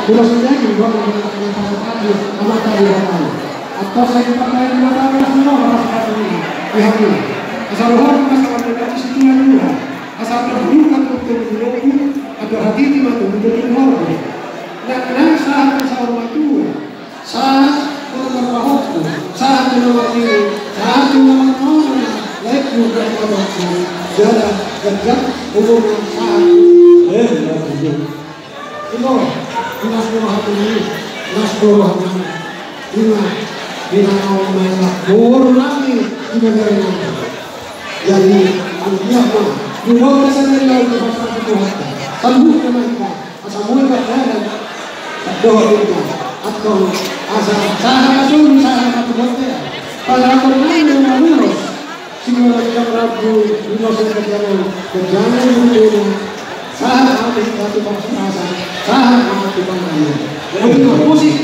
Sudah sejati bahwa kita tadi amat tadi datang. Atau saya pakai mata semua orang ini dihati. Asal orang masalah dari situ dulu. Asal terbuka untuk menjadi agar hati kita menjadi orang. Dan saat bersama waktu, saat berpahok, saat menawari, saat menawari, lain juga waktu. Jalan kerja umum saat waktu. Ino, nasbur hati, nasbur hati. Bina awal main bor lagi di negara ini. Jadi antiapa dua persen dari pasar Tuhan. Tahu kenapa? Asal mulai berjalan doa kita atau asal sahabat dulu sahabat Tuhan. Kalau aku main dengan lurus, semua jam rabu lima berjalan dulu. Sahabat hati pasar, sahabat hati pasar. Jadi musik.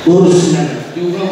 Urus juga